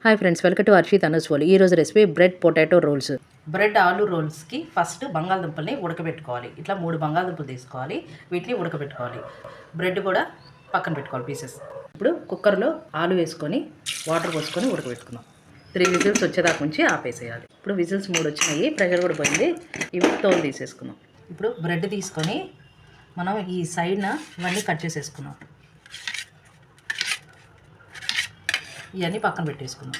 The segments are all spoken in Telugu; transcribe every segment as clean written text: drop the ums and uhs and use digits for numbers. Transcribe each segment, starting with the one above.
Hi friends, welcome to Harshit అనుస్వోలు. ఈరోజు recipe bread potato rolls. Bread aloo రోల్స్కి ఫస్ట్ బంగాళదుంపల్ని ఉడకబెట్టుకోవాలి. ఇట్లా 3 బంగాళదుంపలు తీసుకోవాలి, వీటిని ఉడకబెట్టుకోవాలి. బ్రెడ్ కూడా పక్కన పెట్టుకోవాలి పీసెస్. ఇప్పుడు కుక్కర్లో ఆలు వేసుకొని వాటర్ పోసుకొని ఉడకబెట్టుకుందాం. 3 విజిల్స్ వచ్చేదాకా ఉంచి ఆపేసేయాలి. ఇప్పుడు విజిల్స్ 3 వచ్చినాయి, ప్రెషర్ కూడా పోయింది. ఇవి తోలు తీసేసుకుందాం. ఇప్పుడు బ్రెడ్ తీసుకొని మనం ఈ సైడ్న ఇవన్నీ కట్ చేసేసుకున్నాం. ఇవన్నీ పక్కన పెట్టేసుకున్నాం.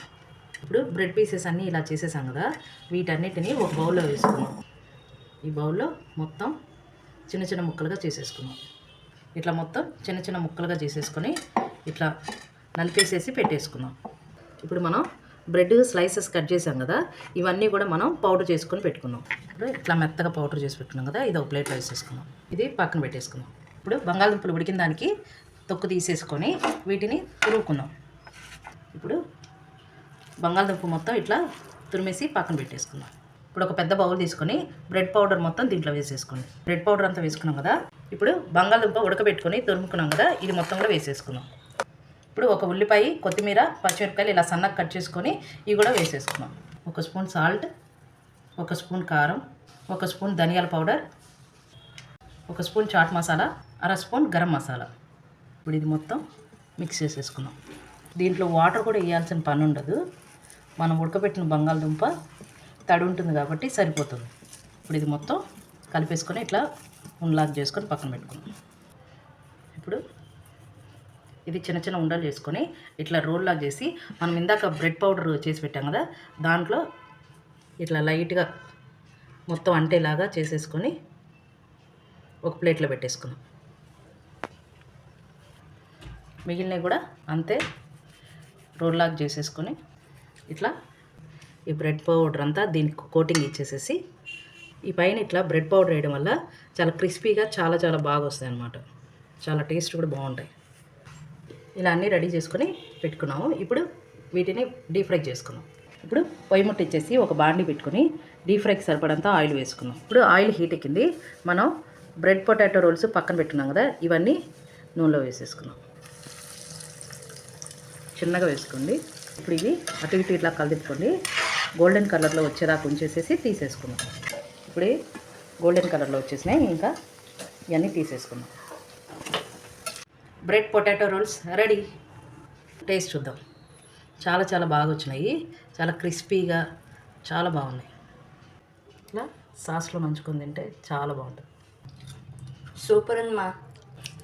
ఇప్పుడు బ్రెడ్ పీసెస్ అన్నీ ఇలా చేసేసాం కదా, వీటన్నిటిని ఒక బౌల్లో వేసుకున్నాం. ఈ బౌల్లో మొత్తం చిన్న చిన్న ముక్కలుగా చేసేసుకున్నాం. ఇట్లా మొత్తం చిన్న చిన్న ముక్కలుగా చేసేసుకొని ఇట్లా నలిపేసేసి పెట్టేసుకున్నాం. ఇప్పుడు మనం బ్రెడ్ స్లైసెస్ కట్ చేసాం కదా, ఇవన్నీ కూడా మనం పౌడర్ చేసుకొని పెట్టుకున్నాం. ఇప్పుడు ఇట్లా మెత్తగా పౌడర్ చేసి పెట్టుకున్నాం కదా, ఇది ఒక ప్లేట్లో వేసేసుకున్నాం. ఇది పక్కన పెట్టేసుకున్నాం. ఇప్పుడు బంగాళదుంపలు ఉడికిన దానికి తొక్కు తీసేసుకొని వీటిని తురుముకుందాం. ఇప్పుడు బంగాళదుంప మొత్తం ఇట్లా తురిమేసి పక్కన పెట్టేసుకుందాం. ఇప్పుడు ఒక పెద్ద బౌల్ తీసుకొని బ్రెడ్ పౌడర్ మొత్తం దీంట్లో వేసేసుకోండి. బ్రెడ్ పౌడర్ అంతా వేసుకున్నాం కదా, ఇప్పుడు బంగాళదుంప ఉడకబెట్టుకొని తురుముకున్నాం కదా, ఇది మొత్తం కూడా వేసేసుకున్నాం. ఇప్పుడు ఒక ఉల్లిపాయ, కొత్తిమీర, పచ్చిమిరపకాయలు ఇలా సన్నగా కట్ చేసుకొని ఇవి కూడా వేసేసుకున్నాం. 1 స్పూన్ సాల్ట్, 1 స్పూన్ కారం, 1 స్పూన్ ధనియాల powder, 1 spoon chaat masala, 1/2 spoon garam masala. ఇప్పుడు ఇది మొత్తం మిక్స్ చేసేసుకున్నాం. దీంట్లో వాటర్ కూడా వేయాల్సిన పని ఉండదు, మనం ఉడకబెట్టిన బంగాళదుంప తడి ఉంటుంది కాబట్టి సరిపోతుంది. ఇప్పుడు ఇది మొత్తం కలిపేసుకొని ఇట్లా ఉండలాగా చేసుకొని పక్కన పెట్టుకున్నాం. ఇప్పుడు ఇది చిన్న చిన్న ఉండలు చేసుకొని ఇట్లా రోల్లాగా చేసి మనం ఇందాక బ్రెడ్ పౌడర్ చేసి పెట్టాం కదా, దాంట్లో ఇట్లా లైట్గా మొత్తం అంటేలాగా చేసేసుకొని ఒక ప్లేట్లో పెట్టేసుకున్నాం. మిగిలినవి కూడా అంతే రోల్లాగా చేసేసుకొని ఇట్లా ఈ బ్రెడ్ పౌడర్ అంతా దీనికి కోటింగ్ ఇచ్చేసేసి ఈ పైన ఇట్లా బ్రెడ్ పౌడర్ వేయడం వల్ల చాలా క్రిస్పీగా చాలా చాలా బాగా వస్తాయి అన్నమాట. చాలా టేస్ట్ కూడా బాగుంటాయి. ఇలా అన్నీ రెడీ చేసుకొని పెట్టుకున్నాము. ఇప్పుడు వీటిని డీప్ ఫ్రై చేసుకున్నాం. ఇప్పుడు పొయ్యి ముట్టించేసి ఒక బాండి పెట్టుకొని డీప్ ఫ్రైకి సరిపడంత ఆయిల్ వేసుకున్నాం. ఇప్పుడు ఆయిల్ హీట్ ఎక్కింది. మనం బ్రెడ్ పొటాటో రోల్స్ పక్కన పెట్టుకున్నాం కదా, ఇవన్నీ నూనెలో వేసేసుకున్నాం. చిన్నగా వేసుకోండి. ఇప్పుడు ఇవి అటు ఇటు ఇట్లా కలిదిప్పుకోండి. గోల్డెన్ కలర్లో వచ్చేదాకా ఉంచేసేసి తీసేసుకున్నాం. ఇప్పుడు గోల్డెన్ కలర్లో వచ్చేసినాయి, ఇంకా ఇవన్నీ తీసేసుకున్నాం. Bread potato rolls ready. Taste చూద్దాం. చాలా చాలా బాగా వచ్చినాయి, చాలా క్రిస్పీగా చాలా బాగున్నాయి. ఇట్లా సాస్లో మంచుకొని తింటే చాలా బాగుంటుంది. సూపర్ అమ్మా,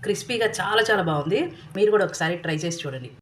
క్రిస్పీగా చాలా చాలా బాగుంది. మీరు కూడా ఒకసారి ట్రై చేసి చూడండి.